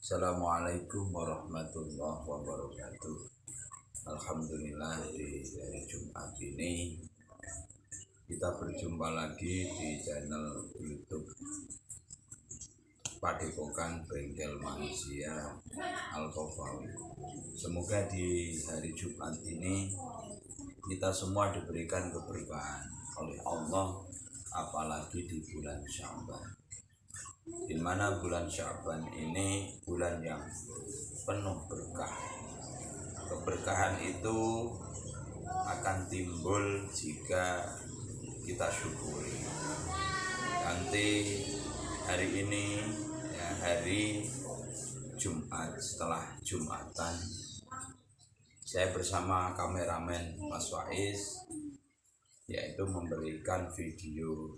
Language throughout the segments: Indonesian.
Assalamualaikum warahmatullahi wabarakatuh. Alhamdulillah di hari Jumat ini kita berjumpa lagi di channel YouTube Padepokan Bengkel Manusia Al-Kofawi. Semoga di hari Jumat ini kita semua diberikan keberkahan oleh Allah, apalagi di bulan Sya'ban, di mana bulan Sya'ban ini bulan yang penuh berkah. Keberkahan itu akan timbul jika kita syukuri. Nanti hari ini hari Jumat, setelah Jumatan, saya bersama kameramen Mas Faiz yaitu memberikan video.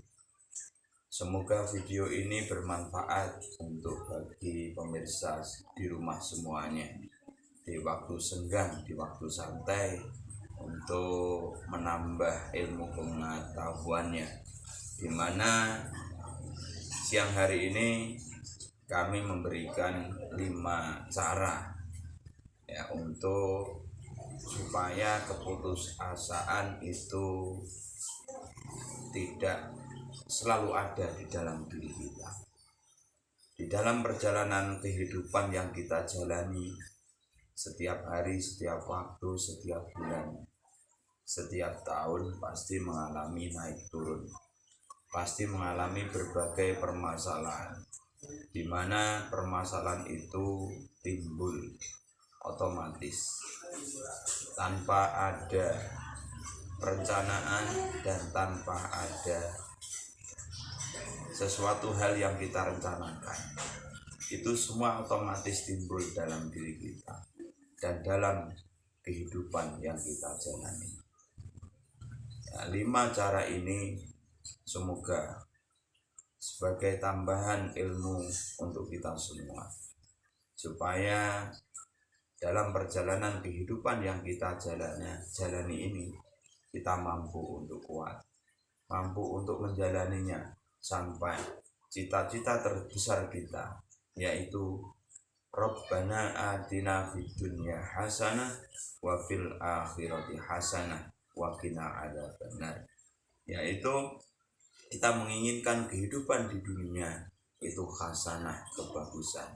Semoga video ini bermanfaat untuk bagi pemirsa di rumah semuanya, di waktu senggang, di waktu santai, untuk menambah ilmu pengetahuannya. Dimana siang hari ini kami memberikan 5 cara untuk supaya keputusasaan itu tidak selalu ada di dalam diri kita. Di dalam perjalanan kehidupan yang kita jalani setiap hari, setiap waktu, setiap bulan, setiap tahun pasti mengalami naik turun, pasti mengalami berbagai permasalahan, di mana permasalahan itu timbul otomatis tanpa ada perencanaan dan tanpa ada sesuatu hal yang kita rencanakan. Itu semua otomatis timbul dalam diri kita dan dalam kehidupan yang kita jalani. 5 cara ini semoga sebagai tambahan ilmu untuk kita semua, supaya dalam perjalanan kehidupan yang kita jalani ini kita mampu untuk kuat, mampu untuk menjalaninya sampai cita-cita terbesar kita, yaitu Rabbana atina fid dunya hasanah wa fil akhirati hasanah wa qina adzabannar. Yaitu kita menginginkan kehidupan di dunia itu hasanah, kebagusan,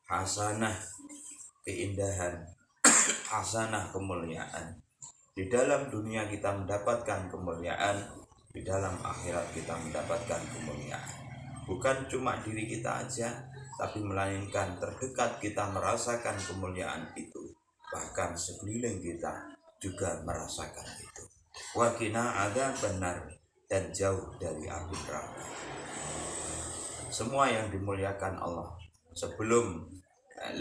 hasanah, keindahan, hasanah, kemuliaan. Di dalam dunia kita mendapatkan kemuliaan, di dalam akhirat kita mendapatkan kemuliaan. Bukan cuma diri kita aja, tapi melainkan terdekat kita merasakan kemuliaan itu, bahkan sekeliling kita juga merasakan itu. Wa qina adzabannar, dan jauh dari api neraka. Semua yang dimuliakan Allah. Sebelum 5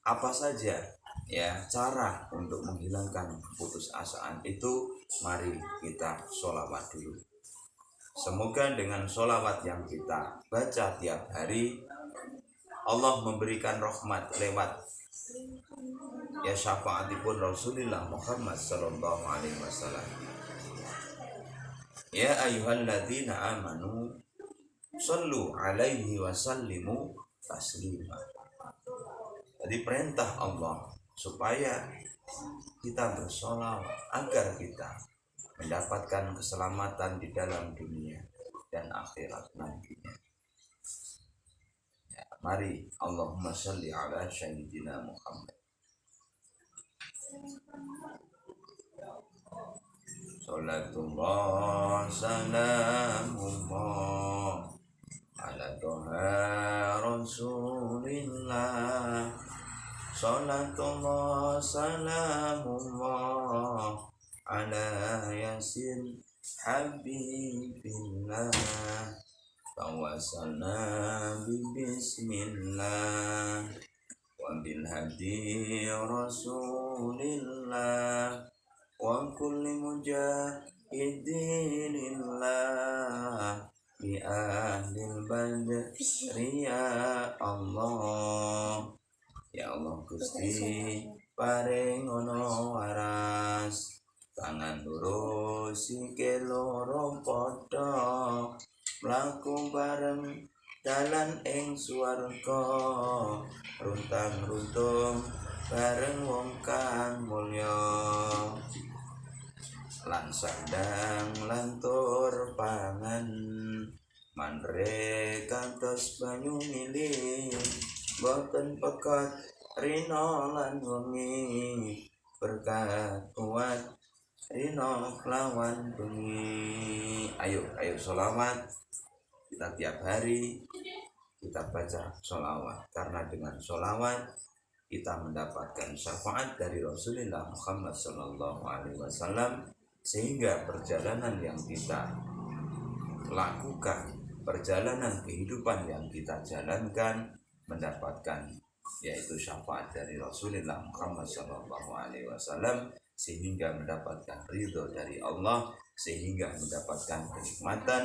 apa saja cara untuk menghilangkan keputusasaan itu, mari kita sholawat dulu. Semoga dengan sholawat yang kita baca tiap hari, Allah memberikan rahmat lewat syafaatipun Rasulullah Muhammad sallallahu alaihi wasallam. Ya ayyuhalladzina amanu shallu alaihi wa sallimu taslima. Jadi perintah Allah supaya kita bersolawat agar kita mendapatkan keselamatan di dalam dunia dan akhirat nantinya. Mari Allahumma shalli ala sayyidina Muhammad. Salatullah salamullah ala toha rasulillah. Salatullah salamullah ala yasin habibillah. Tawassalna bismillah wa bil hadi rasulillah wa kulli mujahidinillah bi ahlil badri ya Allah. Ya Allah Gusti paring ono waras, tangan loro sikil loro padha, mlaku bareng dalan ing swarga runtang-runtung bareng wong kang mulya lan sandang lan tur pangan manre kantos banyu mili boten pekat rina lan wengi berkat kuat rina kelawan bengi. Ayo sholawat kita tiap hari, kita baca sholawat, karena dengan sholawat kita mendapatkan syafaat dari Rasulullah Muhammad SAW, sehingga perjalanan yang kita lakukan, perjalanan kehidupan yang kita jalankan mendapatkan yaitu syafaat dari Rasulullah Muhammad SAW, sehingga mendapatkan ridho dari Allah, sehingga mendapatkan kenikmatan,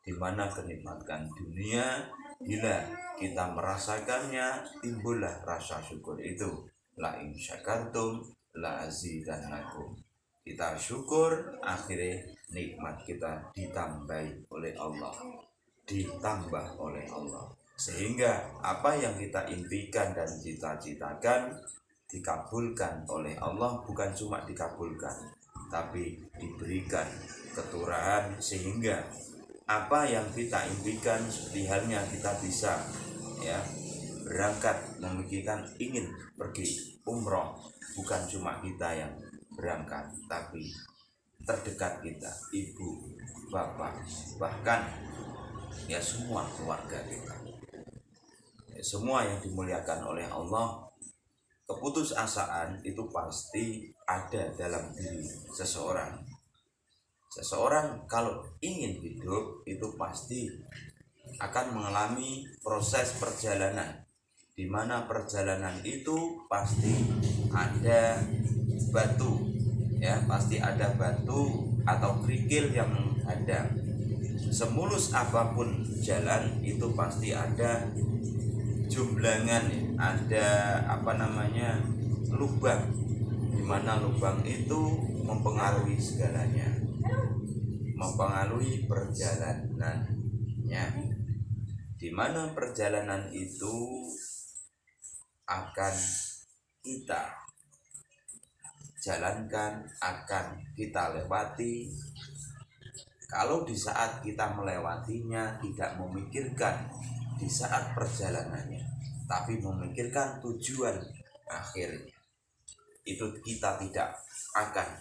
di mana kenikmatan dunia bila kita merasakannya timbullah rasa syukur itu. La in syakartum la azidannakum. Kita syukur, akhirnya nikmat kita ditambah oleh Allah, sehingga apa yang kita impikan dan cita-citakan dikabulkan oleh Allah. Bukan cuma dikabulkan, tapi diberikan keturahan, sehingga apa yang kita impikan seperti halnya kita bisa berangkat, memikirkan ingin pergi umroh. Bukan cuma kita yang berangkat, tapi terdekat kita, ibu, bapak, bahkan semua keluarga kita, semua yang dimuliakan oleh Allah. Keputusasaan itu pasti ada dalam diri seseorang. Seseorang kalau ingin hidup itu pasti akan mengalami proses perjalanan, di mana perjalanan itu pasti ada batu, pasti ada batu atau kerikil yang menghadang. Semulus apapun jalan itu pasti ada jumblangan, ada lubang, di mana lubang itu mempengaruhi segalanya, mempengaruhi perjalanannya, di mana perjalanan itu akan kita jalankan, akan kita lewati. Kalau di saat kita melewatinya tidak memikirkan di saat perjalanannya, tapi memikirkan tujuan akhirnya, itu kita tidak akan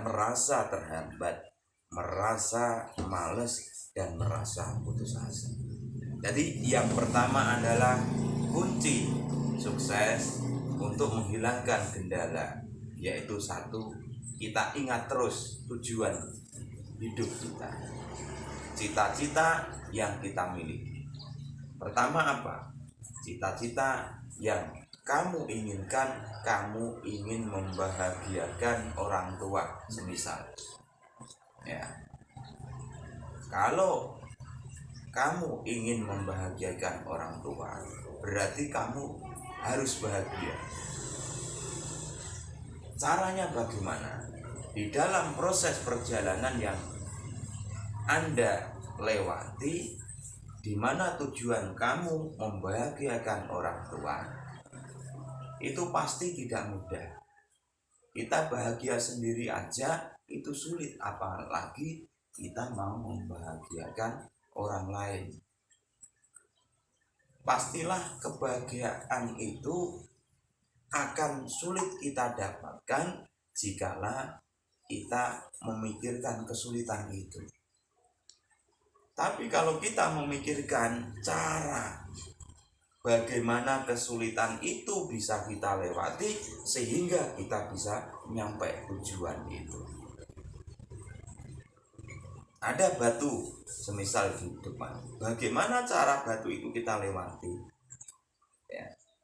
merasa terhambat, merasa males, dan merasa putus asa. Jadi yang pertama adalah kunci sukses untuk menghilangkan kendala, yaitu satu, kita ingat terus tujuan hidup kita, cita-cita yang kita miliki. Pertama apa? Cita-cita yang kamu inginkan, kamu ingin membahagiakan orang tua, semisal. Kalau kamu ingin membahagiakan orang tua, berarti kamu harus bahagia. Caranya bagaimana? Di dalam proses perjalanan yang Anda lewati, di mana tujuan kamu membahagiakan orang tua, itu pasti tidak mudah. Kita bahagia sendiri aja itu sulit, apalagi kita mau membahagiakan orang lain. Pastilah kebahagiaan itu akan sulit kita dapatkan jikalau kita memikirkan kesulitan itu. Tapi kalau kita memikirkan cara bagaimana kesulitan itu bisa kita lewati, sehingga kita bisa nyampe tujuan itu. Ada batu semisal di depan, bagaimana cara batu itu kita lewati?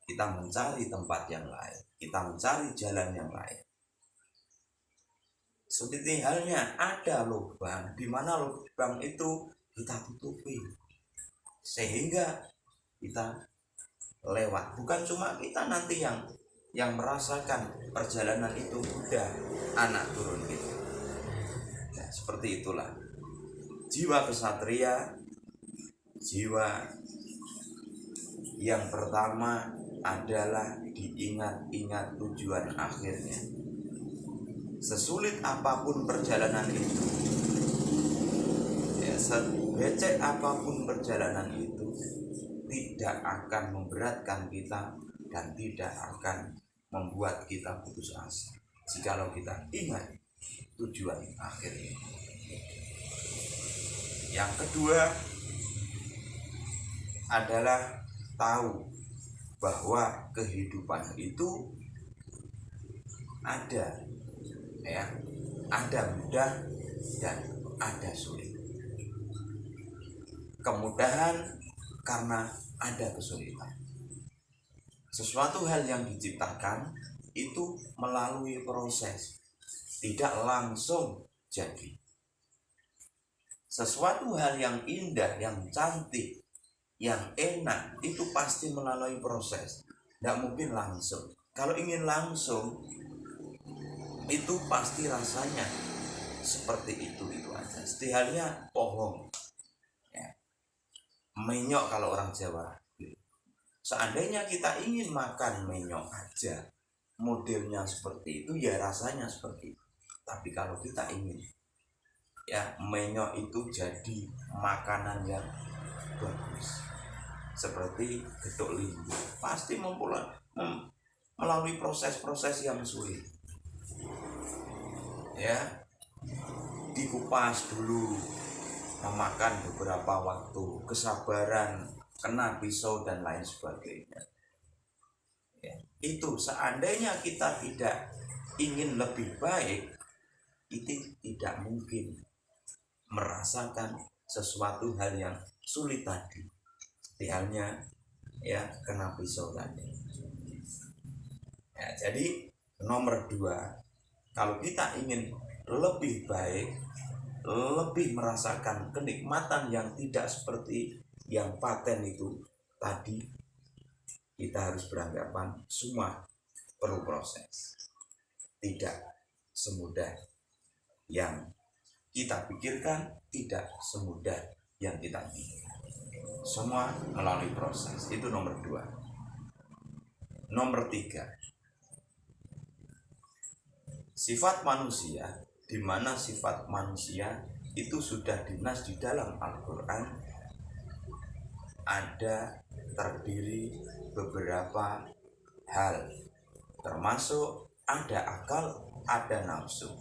Kita mencari tempat yang lain, kita mencari jalan yang lain. Seperti halnya ada lubang, di mana lubang itu kita tutupi, sehingga kita lewat. Bukan cuma kita nanti yang merasakan perjalanan itu mudah, anak turun gitu. Seperti itulah jiwa kesatria, jiwa. Yang pertama adalah diingat-ingat tujuan akhirnya. Sesulit apapun perjalanan itu, ya, sebecek apapun perjalanan itu, tidak akan memberatkan kita dan tidak akan membuat kita putus asa jikalau kita ingat tujuan akhirnya. Yang kedua adalah tahu bahwa kehidupan itu ada, ya, ada mudah dan ada sulit. Kemudahan karena ada kesulitan. Sesuatu hal yang diciptakan itu melalui proses, tidak langsung jadi. Sesuatu hal yang indah, yang cantik, yang enak itu pasti melalui proses, tidak mungkin langsung. Kalau ingin langsung itu pasti rasanya seperti itu aja. Seperti halnya pohon, ya. Menyok kalau orang Jawa. Seandainya kita ingin makan menyok aja, modelnya seperti itu, ya rasanya seperti itu. Tapi kalau kita ingin, ya, menyok itu jadi makanan yang bagus, seperti getuk limbu, pasti melalui proses-proses yang sulit, ya, dikupas dulu, memakan beberapa waktu, kesabaran, kena pisau dan lain sebagainya, ya. Itu seandainya kita tidak ingin lebih baik, itu tidak mungkin merasakan sesuatu hal yang sulit tadi, seperti halnya, ya, kena pisau tadi, ya. Jadi nomor 2, kalau kita ingin lebih baik, lebih merasakan kenikmatan yang tidak seperti yang paten itu tadi, kita harus beranggapan semua perlu proses, tidak semudah yang kita pikirkan, tidak semudah yang kita pikirkan. Semua melalui proses. Itu nomor 2. Nomor 3, sifat manusia, di mana sifat manusia itu sudah dinas di dalam Al-Quran, ada terdiri beberapa hal, termasuk ada akal, ada nafsu.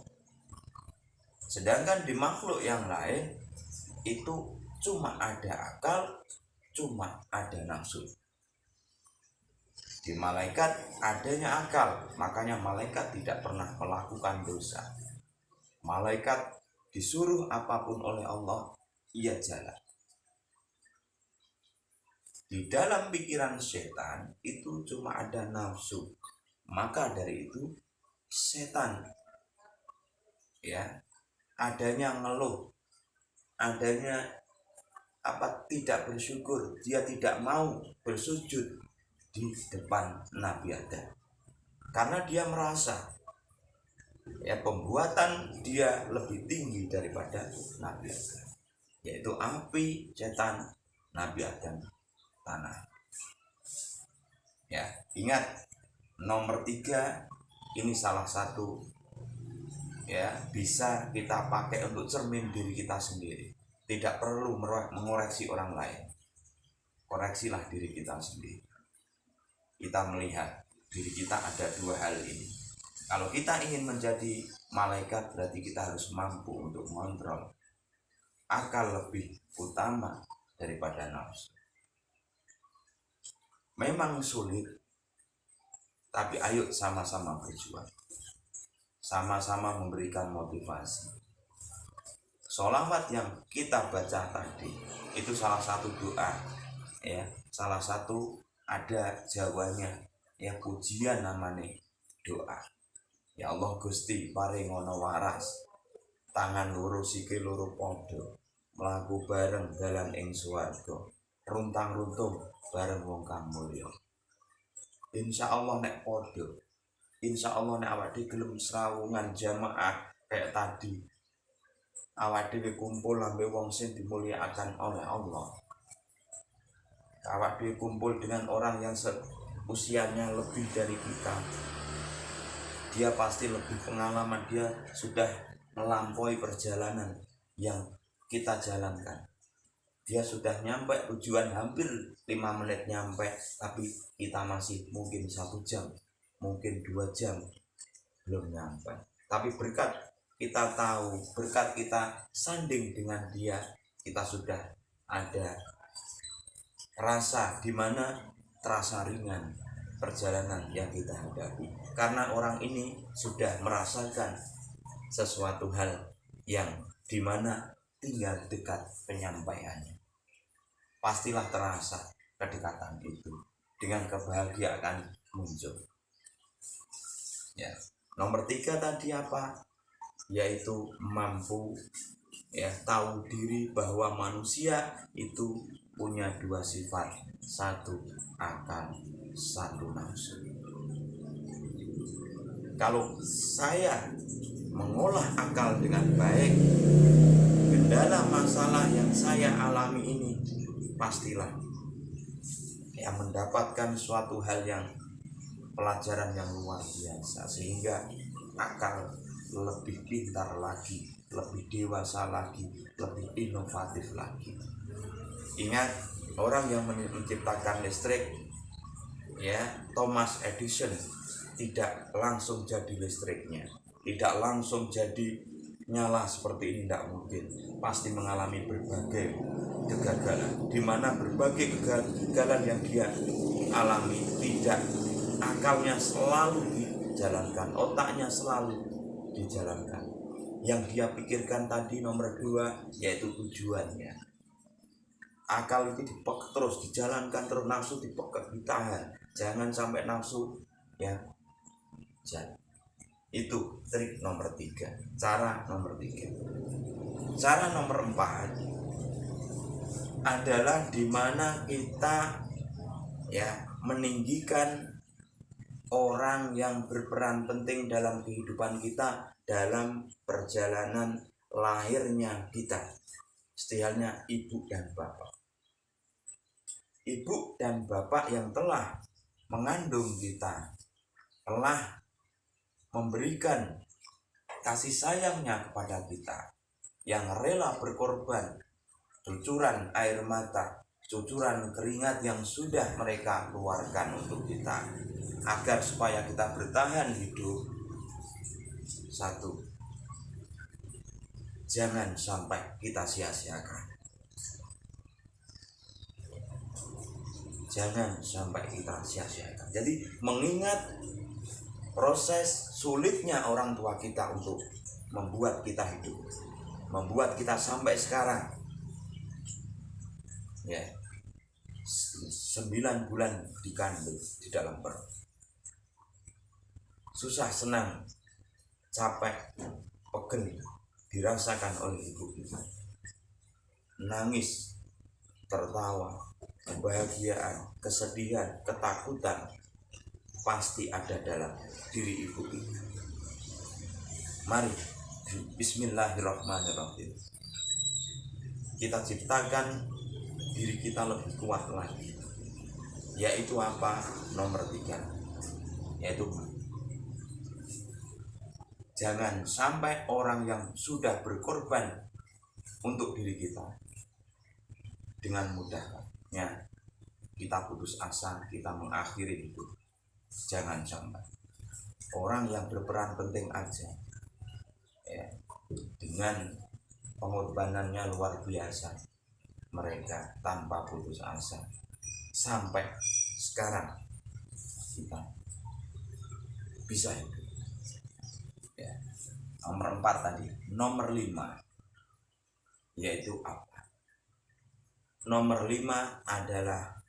Sedangkan di makhluk yang lain itu cuma ada akal, cuma ada nafsu. Di malaikat adanya akal, makanya malaikat tidak pernah melakukan dosa. Malaikat disuruh apapun oleh Allah, ia jalan. Di dalam pikiran setan itu cuma ada nafsu. Maka dari itu setan, ya, adanya ngeluh, adanya tidak bersyukur, dia tidak mau bersujud di depan Nabi Adam, karena dia merasa, ya, pembuatan dia lebih tinggi daripada Nabi Adam, yaitu api, setan, Nabi Adam, tanah. Ya, ingat, nomor 3 ini salah satu, ya, bisa kita pakai untuk cermin diri kita sendiri. Tidak perlu mengoreksi orang lain. Koreksilah diri kita sendiri. Kita melihat diri kita ada 2 hal ini. Kalau kita ingin menjadi malaikat, berarti kita harus mampu untuk mengontrol akal lebih utama daripada nafsu. Memang sulit, tapi ayo sama-sama berjuang, sama-sama memberikan motivasi. Sholawat yang kita baca tadi itu salah satu doa, ya, salah satu ada jawanya, ya, pujian namanya doa. Ya Allah Gusti paring ngono waras, tangan loro sikil loro padha, mlaku bareng dalan ing swarga, runtang-runtung bareng wong kang mulya. Insyaallah nek padha, insyaallah nek awak dhewe gelem srawungan jamaah kayak tadi, awak dhewe kumpul ambe wong sing dimulyakaken oleh Allah, awak dhewe kumpul dengan orang yang usianya lebih dari kita, dia pasti lebih pengalaman, dia sudah melampaui perjalanan yang kita jalankan. Dia sudah nyampe tujuan hampir 5 menit nyampe, tapi kita masih mungkin 1 jam, mungkin 2 jam belum nyampe. Tapi berkat kita tahu, berkat kita sanding dengan dia, kita sudah ada rasa dimana terasa ringan perjalanan yang kita hadapi, karena orang ini sudah merasakan sesuatu hal yang dimana tinggal dekat penyampaiannya. Pastilah terasa kedekatan itu, dengan kebahagiaan muncul. Ya, nomor 3 tadi apa? Yaitu mampu tahu diri bahwa manusia itu punya 2 sifat, 1 akal, 1 nafsu. Kalau saya mengolah akal dengan baik, kendala masalah yang saya alami ini pastilah mendapatkan suatu hal yang pelajaran yang luar biasa, sehingga akal lebih pintar lagi, lebih dewasa lagi, lebih inovatif lagi. Ingat, orang yang menciptakan listrik, Thomas Edison, tidak langsung jadi listriknya, tidak langsung jadi nyala seperti ini, tidak mungkin. Pasti mengalami berbagai kegagalan, di mana berbagai kegagalan yang dia alami, tidak akalnya selalu dijalankan, otaknya selalu dijalankan. Yang dia pikirkan tadi nomor 2 yaitu tujuannya. Akal itu terus dijalankan, terus nafsu ditahan. Jangan sampai nafsu jalan. Itu trik nomor 3, cara nomor 3. Cara nomor 4 adalah dimana kita meninggikan orang yang berperan penting dalam kehidupan kita, dalam perjalanan lahirnya kita. Istilahnya ibu dan bapak. Ibu dan bapak yang telah mengandung kita, telah memberikan kasih sayangnya kepada kita, yang rela berkorban, cucuran air mata, cucuran keringat yang sudah mereka keluarkan untuk kita, agar supaya kita bertahan hidup. 1, jangan sampai kita sia-siakan. Jangan sampai kita sia-siakan. Jadi mengingat proses sulitnya orang tua kita untuk membuat kita hidup, membuat kita sampai sekarang, 9 bulan dikandung di dalam perut, susah senang, capek, pegen dirasakan oleh ibu kita, nangis, tertawa, kebahagiaan, kesedihan, ketakutan pasti ada dalam diri ibu kita. Mari bismillahirrahmanirrahim, kita ciptakan diri kita lebih kuat lagi. Yaitu apa? Nomor 3, yaitu jangan sampai orang yang sudah berkorban untuk diri kita dengan mudahnya kita putus asa, kita mengakhiri hidup. Jangan sampai. Orang yang berperan penting aja, dengan pengorbanannya luar biasa, mereka tanpa putus asa sampai sekarang kita bisa hidup. Nomor 4 tadi. Nomor 5 yaitu apa? Nomor 5 adalah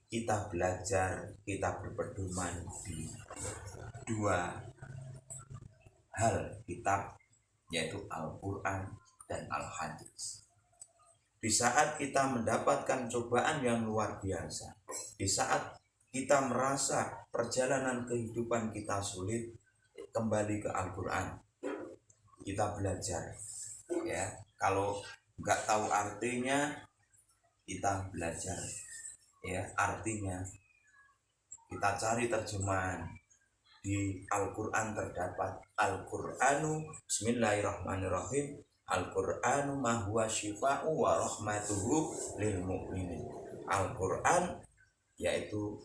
kita belajar, kita berpedoman di 2 hal kitab, yaitu Al-Quran dan Al-Hadis. Di saat kita mendapatkan cobaan yang luar biasa, di saat kita merasa perjalanan kehidupan kita sulit, kembali ke Al-Quran, kita belajar. Kalau nggak tahu artinya, kita belajar ya artinya, kita cari terjemahan. Di Al-Quran terdapat Al-Qur'anu bismillahirrahmanirrahim, Al-Qur'anu ma huwa syifa'u wa rahmatuhu lil mu'minin. Al-Quran yaitu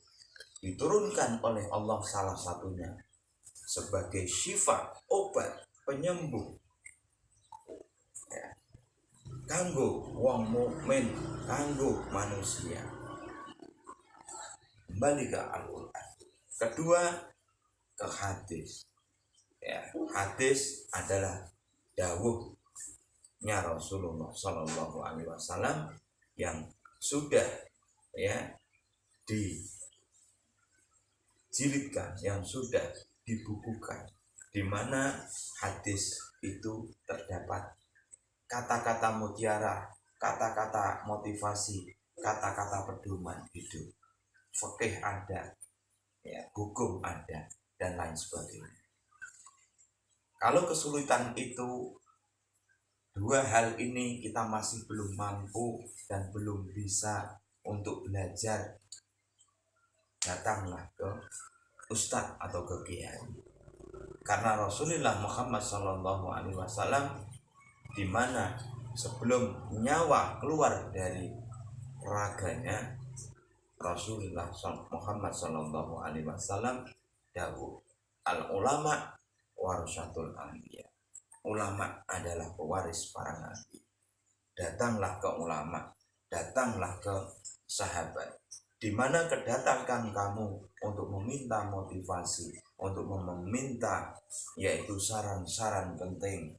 diturunkan oleh Allah salah satunya sebagai syifa, obat, penyembuh ya, kanggo wong mukmin, kanggo manusia. Kembali ke Al-Quran. Kedua, ke hadis ya, hadis adalah dawuhnya Rasulullah Shallallahu Alaihi Wasallam yang sudah ya dijilidkan, yang sudah dibukukan, di mana hadis itu terdapat kata-kata mutiara, kata-kata motivasi, kata-kata pedoman hidup, fikih ada ya, hukum ada, dan lain sebagainya. Kalau kesulitan itu, dua hal ini kita masih belum mampu dan belum bisa untuk belajar, datanglah ke ustadz atau ke kiai. Karena Rasulullah Muhammad SAW di mana sebelum nyawa keluar dari raganya, Rasulullah Muhammad SAW dawuh, al-ulama warasatul anbiya. Ulama adalah pewaris para nabi. Datanglah ke ulama, datanglah ke sahabat, di mana kedatangan kamu untuk meminta motivasi, untuk meminta yaitu saran-saran penting,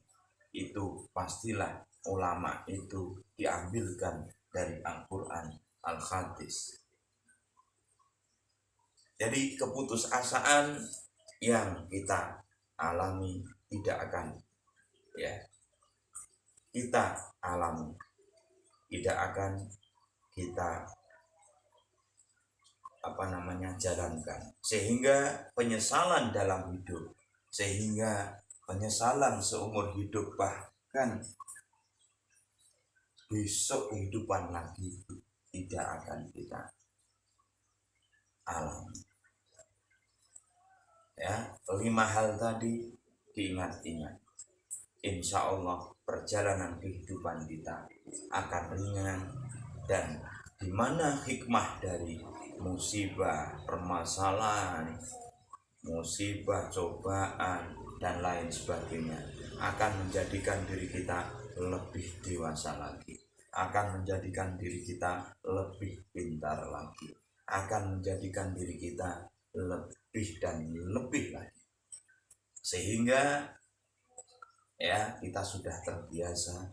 itu pastilah ulama itu diambilkan dari Al-Quran, Al-Hadis. Jadi keputusasaan yang kita alami tidak akan ya kita alami, tidak akan kita jalankan, sehingga penyesalan dalam hidup, sehingga penyesalan seumur hidup, bahkan besok kehidupan lagi tidak akan kita alami. Ya, 5 hal tadi diingat-ingat. Insya Allah perjalanan kehidupan kita akan ringan, dan di mana hikmah dari musibah, permasalahan, musibah, cobaan, dan lain sebagainya akan menjadikan diri kita lebih dewasa lagi, akan menjadikan diri kita lebih pintar lagi, akan menjadikan diri kita lebih dan lebih lagi, sehingga ya kita sudah terbiasa.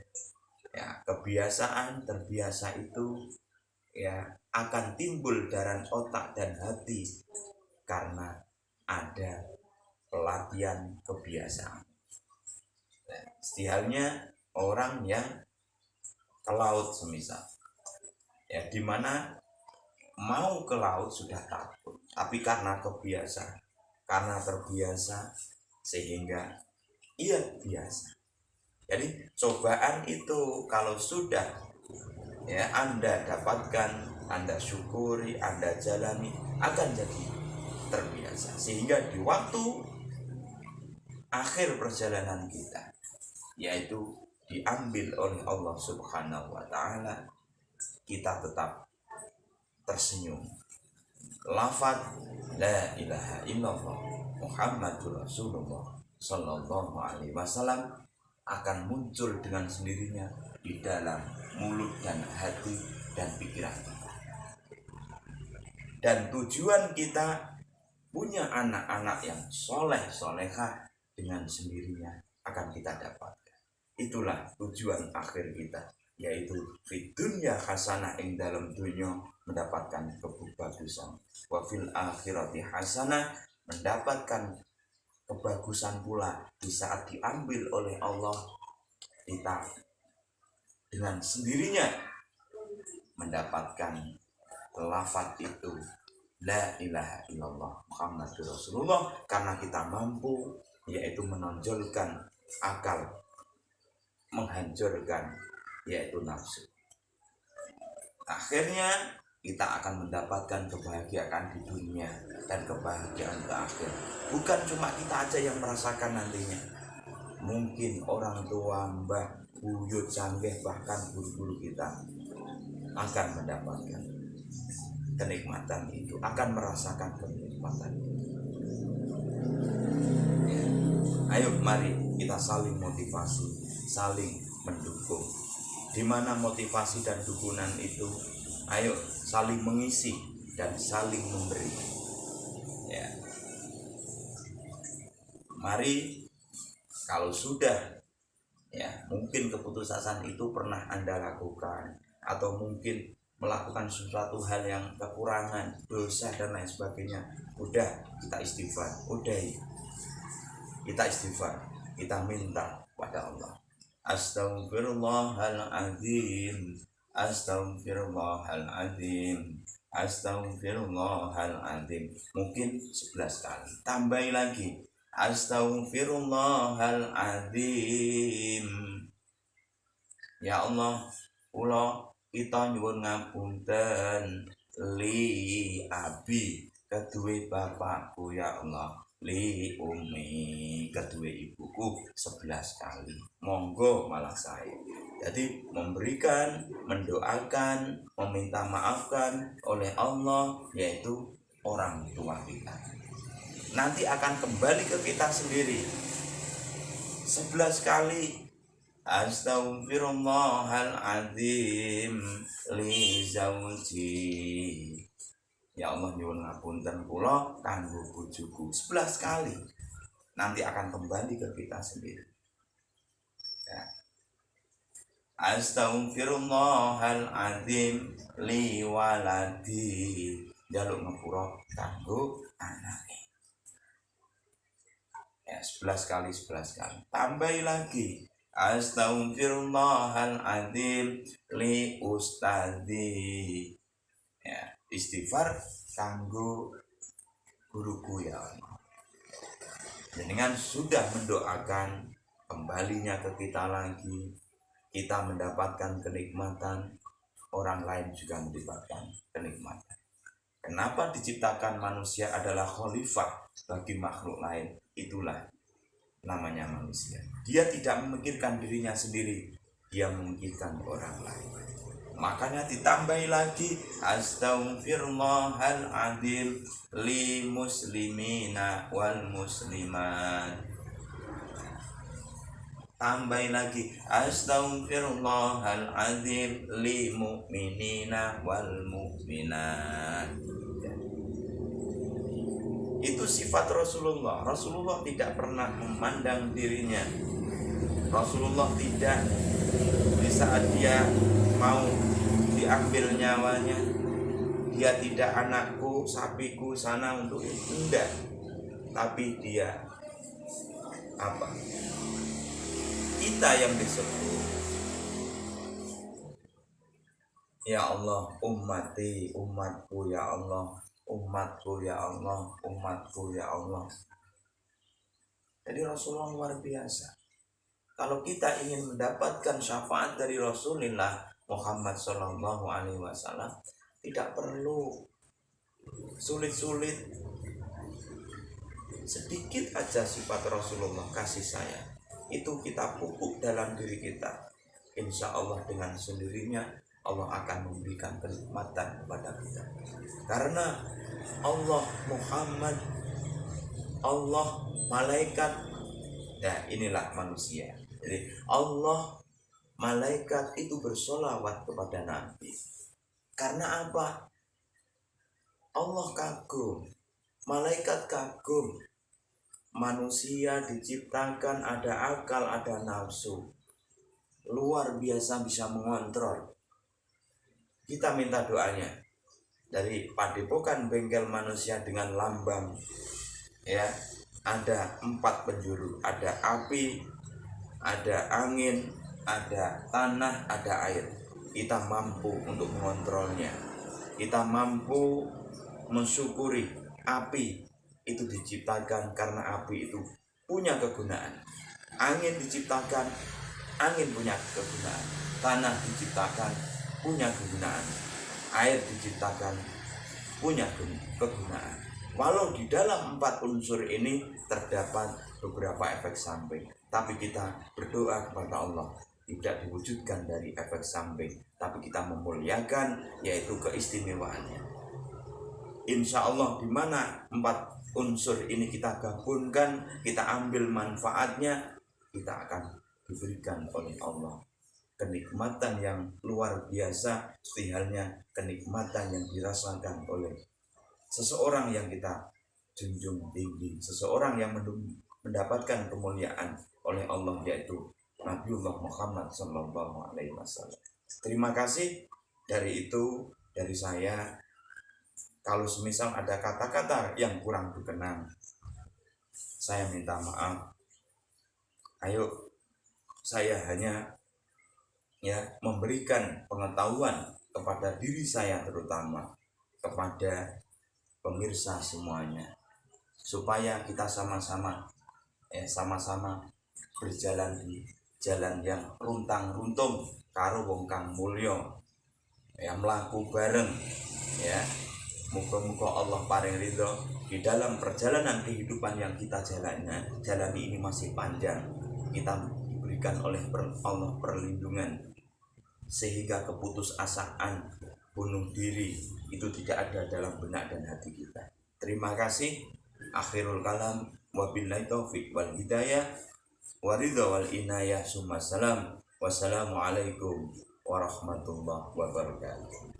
Ya, kebiasaan terbiasa itu ya akan timbul dalam otak dan hati karena ada pelatihan kebiasaan. Nah, istihalnya orang yang ke laut semisal, ya dimana mau ke laut sudah takut, tapi karena kebiasaan, karena terbiasa, sehingga ia biasa. Jadi cobaan itu kalau sudah ya Anda dapatkan, Anda syukuri, Anda jalani, akan jadi terbiasa, sehingga di waktu akhir perjalanan kita, yaitu diambil oleh Allah Subhanahu wa Ta'ala, kita tetap tersenyum. Lafaz la ilaha illallah Muhammadur Rasulullah Sallallahu Alaihi Wasallam akan muncul dengan sendirinya di dalam mulut dan hati dan pikiran kita. Dan tujuan kita punya anak-anak yang soleh solehah dengan sendirinya akan kita dapatkan. Itulah tujuan akhir kita, yaitu fid dunya hasanah, ing dalam dunia mendapatkan kebagusan, wa fil akhirati hasanah, mendapatkan kebagusan pula di saat diambil oleh Allah, kita dengan sendirinya mendapatkan lafaz itu la ilaha illallah Muhammadur Rasulullah, karena kita mampu yaitu menonjolkan akal, menghancurkan yaitu nafsu. Akhirnya kita akan mendapatkan kebahagiaan di dunia dan kebahagiaan ke akhir. Bukan cuma kita aja yang merasakan nantinya. Mungkin orang tua, mbah, buyut, canggih, bahkan guru-guru kita akan mendapatkan kenikmatan itu, akan merasakan kenikmatan itu. Ya. Ayo mari kita saling motivasi, saling mendukung. Di mana motivasi dan dukungan itu, ayo saling mengisi dan saling memberi. Ya. Mari kalau sudah ya mungkin keputusasaan itu pernah Anda lakukan, atau mungkin melakukan sesuatu hal yang kekurangan, dosa dan lain sebagainya, udah kita istighfar, kita istighfar, kita minta pada Allah. Astaghfirullahaladzim, astaghfirullahaladzim, astaghfirullahaladzim. Mungkin 11 kali. Tambahi lagi. Astaghfirullahaladzim. Ya Allah, kula kita nyuwun ngapunten li abi kedue bapakku, ya Allah, li umi kedua ibuku 11 kali. Monggo malah saya. Jadi memberikan, mendoakan, meminta maafkan oleh Allah, yaitu orang tua kita, nanti akan kembali ke kita sendiri 11 kali. Astaghfirullahaladzim li zauji. Ya Allah nyuwun ngapunten kula kanggo bojoku 11 kali. Nanti akan kembali ke kita sendiri. Ya. Astaghfirullahaladzim li waladi. Jaluk ngapura kanggo anake. Ya, 11 kali. Tambahi lagi. Astaghfirullahaladzim li ustadi. Ya, istighfar kanggo guruku, ya Allah. Dengan sudah mendoakan kembalinya ke kita lagi, kita mendapatkan kenikmatan, orang lain juga mendapatkan kenikmatan. Kenapa diciptakan manusia adalah khalifah bagi makhluk lain? Itulah namanya manusia. Dia tidak memikirkan dirinya sendiri, dia memikirkan orang lain. Makanya ditambahi lagi, astaghfirullahaladzim li muslimina wal muslimat. Tambahi lagi, astaghfirullahaladzim li mu'minina wal mu'minat. Itu sifat Rasulullah. Rasulullah tidak pernah memandang dirinya. Rasulullah tidak, di saat dia mau diambil nyawanya, dia tidak anakku, sapiku sana untuk itu, enggak. Tapi dia apa? Kita yang disebut, ya Allah, ummati, umatku, ya Allah, umatku, ya Allah, umatku, ya Allah. Jadi Rasulullah luar biasa. Kalau kita ingin mendapatkan syafaat dari Rasulullah Muhammad SAW, tidak perlu sulit-sulit. Sedikit aja sifat Rasulullah, kasih sayang, itu kita pupuk dalam diri kita. Insya Allah dengan sendirinya Allah akan memberikan kenikmatan kepada kita. Karena Allah, Muhammad, Allah, malaikat, nah inilah manusia. Jadi Allah, malaikat itu bersolawat kepada Nabi. Karena apa? Allah kagum, malaikat kagum. Manusia diciptakan ada akal, ada nafsu. Luar biasa bisa mengontrol. Kita minta doanya dari padepokan bengkel manusia dengan lambang, ya, ada 4 penjuru, ada api, ada angin, ada tanah, ada air. Kita mampu untuk mengontrolnya. Kita mampu mensyukuri api itu diciptakan karena api itu punya kegunaan. Angin diciptakan, angin punya kegunaan. Tanah diciptakan, punya kegunaan. air diciptakan punya kegunaan. Walau di dalam 4 unsur ini terdapat beberapa efek samping, tapi kita berdoa kepada Allah tidak diwujudkan dari efek samping, tapi kita memuliakan yaitu keistimewaannya. Insya Allah di mana 4 unsur ini kita gabungkan, kita ambil manfaatnya, kita akan diberikan oleh Allah kenikmatan yang luar biasa, seperti halnya kenikmatan yang dirasakan oleh seseorang yang kita junjung tinggi, seseorang yang mendapatkan kemuliaan oleh Allah, yaitu Nabiullah Muhammad Sallallahu Alaihi Wasallam. Terima kasih. Dari saya, kalau semisal ada kata-kata yang kurang berkenan, saya minta maaf. Ayo, saya hanya memberikan pengetahuan kepada diri saya, terutama kepada pemirsa semuanya, supaya kita sama-sama berjalan di jalan yang runtang-runtung karo wong kang mulya, mlaku bareng ya. Muga-muga Allah paring ridho di dalam perjalanan kehidupan yang kita jalani ini masih panjang. Kita diberikan oleh Allah perlindungan sehingga keputusasaan bunuh diri itu tidak ada dalam benak dan hati kita. Terima kasih. Akhirul kalam, wabillahi taufik wal hidayah, waridha wal inayah, summa salam. Wassalamualaikum warahmatullahi wabarakatuh.